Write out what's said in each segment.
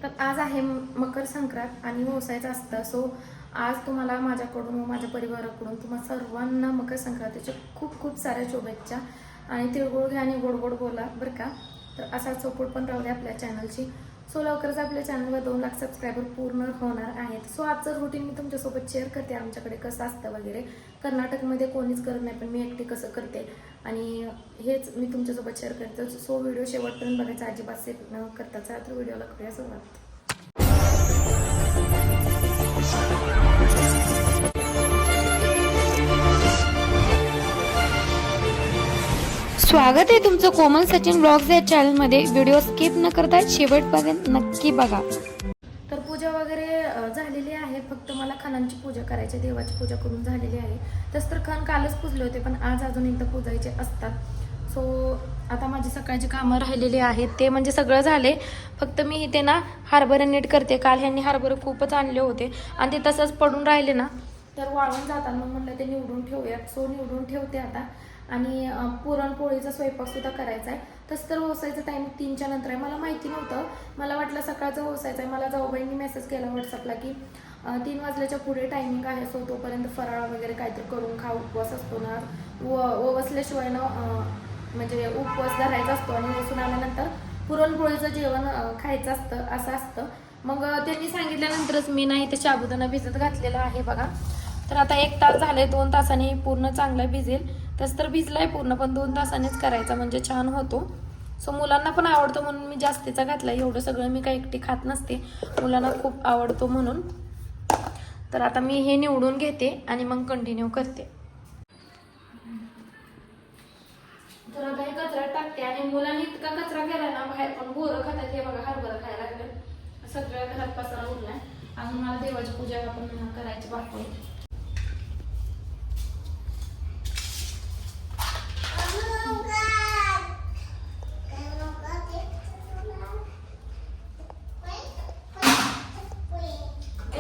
तर आज आहे मकर संक्रांत आणि व्यवसायाचं असतं. सो आज तुम्हाला माझ्याकडून व माझ्या परिवाराकडून तुम्हा सर्वांना मकर संक्रांतीच्या खूप खूप साऱ्या शुभेच्छा. आणि तिळगुळ घ्या आणि गोड गोड बोला बरं का. तर असा सपोर्ट पण राहू द्या आपल्या चॅनलची. सो लवकरच आपल्या चॅनलवर 2 लाख सबस्क्रायबर पूर्ण होणार आहेत. सो आजचं रुटीन मी तुमच्यासोबत शेअर करते. आमच्याकडे कसं असतं वगैरे. कर्नाटकमध्ये कोणीच करत नाही, पण मी एकटी कसं करते आणि हेच मी तुमच्यासोबत शेअर करते. सो व्हिडिओ शेवटपर्यंत बघायचा अजिबात सेट न करता. चला तर व्हिडिओला करूया सुरुवात. स्वागत आहे तुमचं कोमल सचिन ब्लॉग्स या चॅनलमध्ये. व्हिडिओ स्किप न करता शेवटपर्यंत नक्की बघा. तर पूजा वगैरे झालेली आहे. फक्त मला खणांची पूजा करायची, देवाची पूजा करून झालेली आहे. तसं तर खण कालच पुजले होते, पण आज अजून एकदा पूजायचे असतात. सो आता माझी सकाळची कामं राहिलेली आहेत, ते म्हणजे सगळं झाले. फक्त मी इथे ना हरभरे नीट करते. काल ह्यांनी हरभरे खूपच आणले होते आणि ते तसंच पडून राहिले ना, तर वाळून जातात. मग म्हणलं ते निवडून ठेवूयात. सो निवडून ठेवते आता. आणि पुरणपोळीचा स्वयंपाकसुद्धा करायचा आहे. तसं तर व्यवसायाचं टाईम 3च्या नंतर आहे. मला माहिती नव्हतं, मला वाटलं सकाळचं व्यवसायाचं आहे. मला जाऊबाईंनी मेसेज केला व्हॉट्सअपला की 3 वाजल्याच्या पुढे टायमिंग आहे. सो तोपर्यंत फराळ वगैरे काहीतरी करून खा, उपवास असतो ना, वसल्याशिवाय ना म्हणजे उपवास धरायचा असतो. आणि वसून आल्यानंतर पुरणपोळीचं जेवण खायचं असतं, असं असतं. मग त्यांनी सांगितल्यानंतरच मी नाही ते साबुदाणा भिजत घातलेला आहे बघा. तर आता 1 तास झाले, 2 तासांनी पूर्ण चांगला भिजेल. तसं तर भिजलाय पूर्ण, पण 2 तासांनीच करायचा म्हणजे छान होतो. सो मुलांना पण आवडतो म्हणून मी जास्तीचा घातला. एवढं सगळं मी काही एकटी खात नसते, मुलांना खूप आवडतो म्हणून. तर आता मी हे निवडून घेते आणि मग कंटिन्यू करते. तर आता हे कचरा टाकते. आणि मुलांनी इतका कचरा केला ना, बाहेर पण बोरं खातात. हे बघा हरभरा खायला लागले, सगळ्या घरात पसारा उरलाय. अजून मला देवाची पूजा आपण करायची बाकी.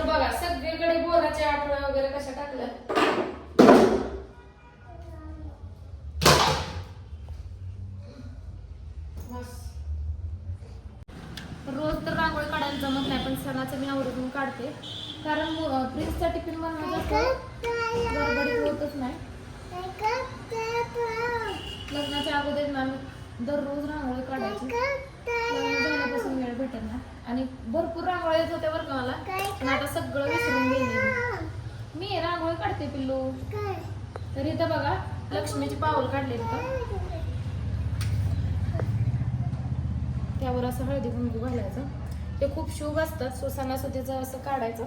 बघा सगळीकडे बोराचे आठवड्या वगैरे कशा टाकल्या. रोज तर रांगोळी काढायला जमत नाही, पण सणाचं मी आवडून काढते. कारण प्रिन्सचा टिफिन बनवायचा गडबडीत होतच नाही. लग्नाच्या अगोदर ना दररोज रांगोळी काढायची. लग्न झाल्यापासून वेळ भेटत नाही. आणि भरपूर रांगोळी येत होत्या बरं का मला, पण आता सगळं विसरून गेले. मी रांगोळी काढते पिल्लू. तर इथं बघा लक्ष्मीची पाऊल काढलेली तर त्यावर असं हळदी कुंकू घालायचं. ते खूप शुभ असतात. सो सणासुदीचं असं काढायचं.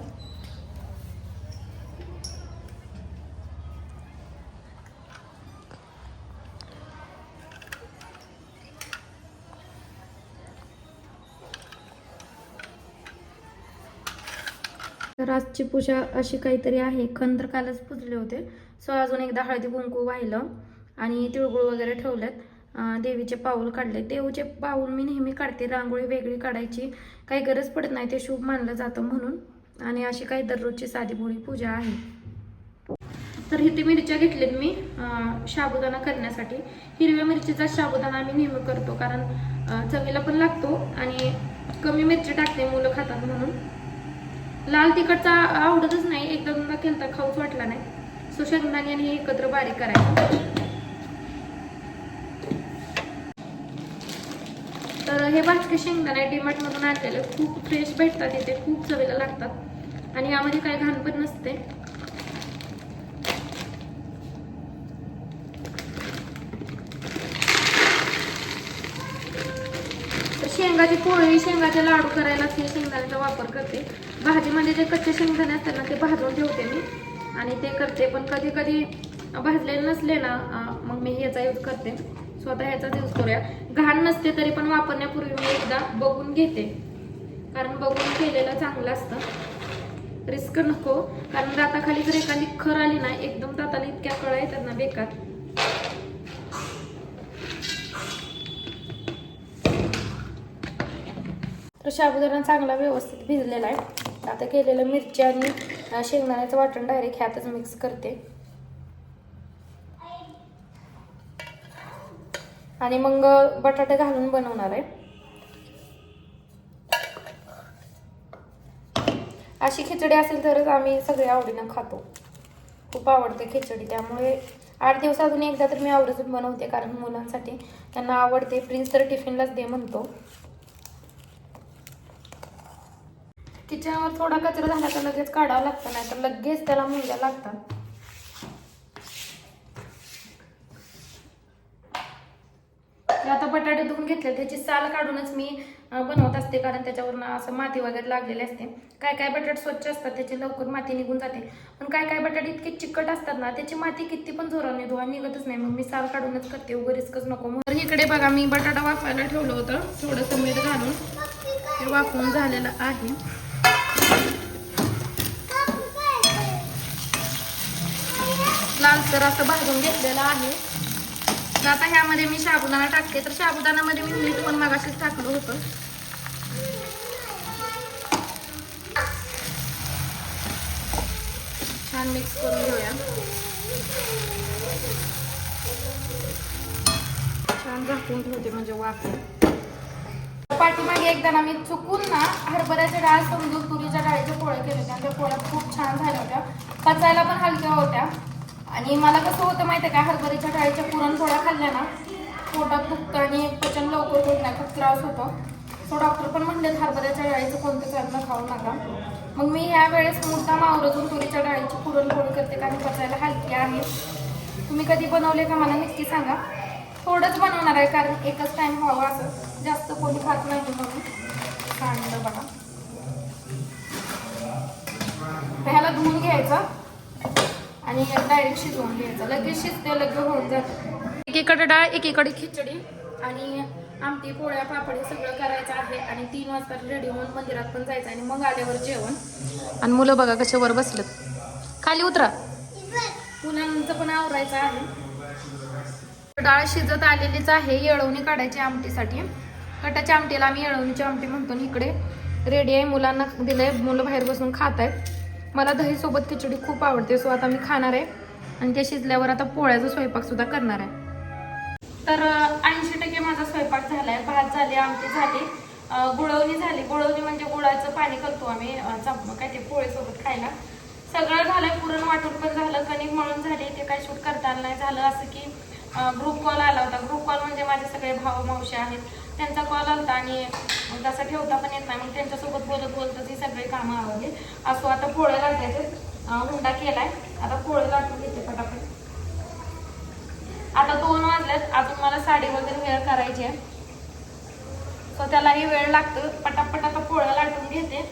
तर आजची पूजा अशी काहीतरी आहे. खण तर कालच पुजले होते. सो अजून एकदा हळदी कुंकू वाहिलं आणि तिळगुळ वगैरे ठेवलेत. देवीचे पाऊल काढले. देवीचे पाऊल मी नेहमी काढते. रांगोळी वेगळी काढायची काही गरज पडत नाही, ते शुभ मानलं जातं म्हणून. आणि अशी काही दररोजची साधी भोळी पूजा आहे. तर इथे मिरच्या घेतल्यात मी साबुदाणा करण्यासाठी. हिरव्या मिरचीचा साबुदाणा आम्ही नेहमी करतो, कारण चवीला पण लागतो आणि कमी मिरची टाकते, मुलं खातात म्हणून. लाल तिखटचा आवडतच नाही, एकदा दोनदा केलता खाऊच वाटला नाही. सो शेंगदाणे आणि हे एकत्र बारीक करायचं. तर हे भाजके शेंगदाणे डीमार्ट मधून आणलेले खूप फ्रेश भेटतात इथे, खूप चवीला लागतात आणि यामध्ये काही घाण पण नसते. शेंगाची पोळी, शेंगाचे लाडू करायला हे शेंगदाण्याचा वापर करते. भाजीमध्ये जे कच्चे शेंगदाणे असतात ना, ते भाजून ठेवते मी आणि ते करते. पण कधी कधी भाजलेले नसले ना, मग मी ह्याचा यूज करते. स्वतः ह्याचाच यूज करूया. घाण नसते तरी पण वापरण्यापूर्वी मी एकदा बघून घेते, कारण बघून केलेलं चांगलं असतं. रिस्क नको, कारण दाताखाली जर एखादी खर आली ना, एकदम दाताला इतक्या कळा येतात ना, बेकार. तर साबुदाणा चांगला व्यवस्थित भिजलेला आहे. आता केलेलं मिरची आणि शेंगदाण्याचं वाटण डायरेक्ट ह्यातच मिक्स करते. आणि मग बटाटे घालून बनवणार आहे. अशी खिचडी असेल तरच आम्ही सगळे आवडीनं खातो. खूप आवडते खिचडी, त्यामुळे 8 दिवसातून एकदा तर मी आवर्जून बनवते, कारण मुलांसाठी त्यांना आवडते. प्रिन्स तर टिफिनलाच दे म्हणतो. किचनवर थोडा कचरा झाला तर लगेच काढावं लागतं, नाही तर लगेच त्याला मुंग्या लागतात. आता बटाटे धुवून घेतले, त्याची साल काढूनच मी बनवत असते, कारण त्याच्यावरनं असं माती वगैरे लागलेली असते. काय काय बटाटे स्वच्छ असतात, त्याची लवकर माती निघून जाते, पण काय काय बटाटे इतके चिकट असतात ना, त्याची माती किती पण जोराने धुवा निघतच नाही. मग मी साल काढूनच करते, उगाच रिस्कच नको. तर इकडे बघा, मी बटाटा वाफायला ठेवलं होतं, थोडंसं मीठ घालून ते वाफवून झालेलं आहे. लालसर असं भाजून घेतलेलं आहे. आता ह्यामध्ये मी साबुदाणा टाकते. तर साबुदाण्यामध्ये मी मीठ पण मगाशीच टाकलं होतं. छान मिक्स करून घेऊया. छान झाकून ठेवते म्हणजे वाफ. पाठीमागे एकदा ना मी चुकून ना हरभऱ्याच्या डाळ समजून तुरीच्या डाळीचे पोळे केले होते, आणि त्या पोळ्या खूप छान झाल्या होत्या, पचायला पण हलक्या होत्या. आणि मला कसं होतं माहिती आहे का, हरभऱ्याच्या डाळीच्या पुरणपोळ्या खाल्ल्या ना पोटात दुखतं आणि पचन लवकर होत नाही, खूप त्रास होतो. सो डॉक्टर पण म्हणले हरभऱ्याच्या डाळीचं कोणतंच अन्न खाऊ नका. मग मी ह्या वेळेस मुद्दाम आवर्जून तुरीच्या डाळीची पुरणपोळी करते, कारण पचायला हलकी आहे. तुम्ही कधी बनवले का मला नक्की सांगा. थोडंच बनवणार आहे, कारण एकच टाइम व्हावं, असं जास्त कोणी खात नाही म्हणून सांगितलं बघा. ह्याला धुवून घ्यायचं आणि डायरेक्ट शिजवून घ्यायचं, लगेच शिजते, लगेच होऊन जातं. एकीकडे डाळ, एकीकडे खिचडी आणि आमटी, पोळ्या, पापडी सगळं करायचं आहे. आणि 3 वाजता रेडी होऊन मंदिरात पण जायचं, आणि मग आल्यावर जेवण. आणि मुलं बघा कशावर बसलेत, खाली उतरा. मुलांचं पण आवरायचं आहे. डाळ शिजत आलेलीच आहे, येळवणी काढायची आमटीसाठी. कटाच्या आमटीला आम्ही येळवणीची आमटी म्हणतो. इकडे रेडी आहे, मुलांना दिलंय, मुलं बाहेर बसून खात आहेत. मला दही सोबत खिचडी खूप आवडते, सो आता मी खाणार आहे. आणि ते शिजल्यावर आता पोळ्याचा स्वयंपाक सुद्धा करणार आहे. तर 80% माझा स्वयंपाक झालाय. भात झाले, आमटी झाली, गुळवणी झाली. गुळवणी म्हणजे गुळाचं पाणी करतो आम्ही, काय ते पोळीसोबत खायला. सगळं झालंय, पुरण वाटून पण झालं, कणिक मळून झाली. ते काय शूट करता आलं नाही. झालं असं की ग्रुप कॉल आला होता. ग्रुप कॉल म्हणजे माझे सगळे भाऊ मावशी आहेत, त्यांचा कॉल आला आणि तसं ठेवता पण येत नाही. मग त्यांच्यासोबत बोलत बोलतच ही सगळे कामं आवडली. असो आता पोळे लाटायचे, हुंडा केलाय, आता पोळे लाटून घेते पटापट. आता 2 वाजल्यात, अजून मला साडी वगैरे वेअर करायची आहे, सो त्यालाही वेळ लागतो. पटापट आता पोळ्या लाटून घेते.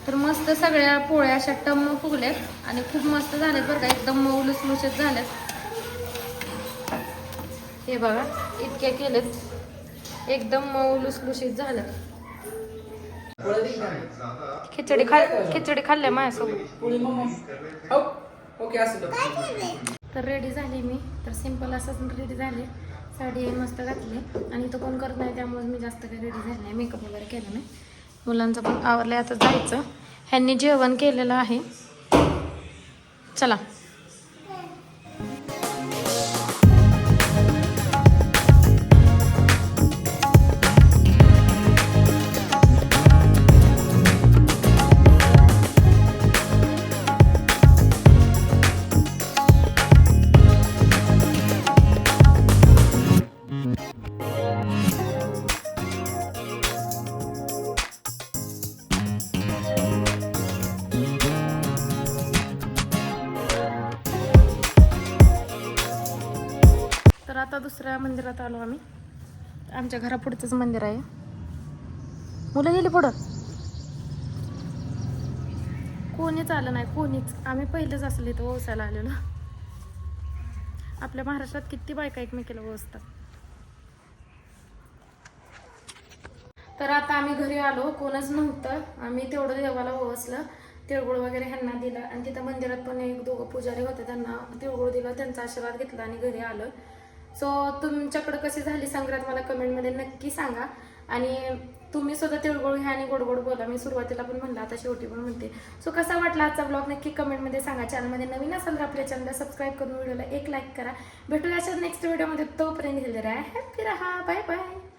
तर मस्त सगळ्या पोळ्या अशा टम्म फुगल्यात आणि खूप मस्त झाल्यात बरं का, एकदम मऊ लुसलुशीत झाल्यात. हे बघा, इतके केलेत, एकदम मऊ लुसलुशीत झाल्यात. खिचडी खाल्ल्या माझ्यासोबत. तर रेडी झाली मी, तर सिंपल असंच रेडी झाले. साडी मस्त घातली, आणि तो कोण करत नाही त्यामुळे मी जास्त काही रेडी झाली नाही, मेकअप वगैरे केला नाही. मुलांचं पण आवरलंय, आता जायचं. ह्यांनी जेवण केलेलं आहे, चला. तर आता दुसऱ्या मंदिरात आलो आम्ही. आमच्या घरापुढचंच मंदिर आहे. मुलं गेली पुढं, कोणीच आलं नाही, कोणीच. आम्ही पहिलेच असले तर ओसायला आलेलो. आपल्या महाराष्ट्रात किती बायका एकमेकीला ओसतात. तर आता आम्ही घरी आलो, कोणच नव्हतं. आम्ही तेवढं देवाला ओसलं, तिळगुळ वगैरे ह्यांना दिलं, आणि तिथं मंदिरात पण 1-2 पुजारी होते, त्यांना तिळगुळ दिलं, त्यांचा आशीर्वाद घेतला आणि घरी आलो. सो तुमच्याकडं कशी झाली संक्रांत मला कमेंटमध्ये नक्की सांगा. आणि तुम्ही सुद्धा तिळगुळ घ्या आणि गोड गोड बोला. मी सुरुवातीला पण म्हणलं, आता शेवटी पण म्हणते. सो कसा वाटला आजचा ब्लॉग नक्की कमेंटमध्ये सांगा. चॅनलमध्ये नवीन असाल तर आपल्या चॅनलला सबस्क्राईब करून व्हिडिओला एक लाईक करा. भेटूया नेक्स्ट व्हिडिओमध्ये. तोपर्यंत हेल्दी राहा, हॅपी राहा, बाय बाय.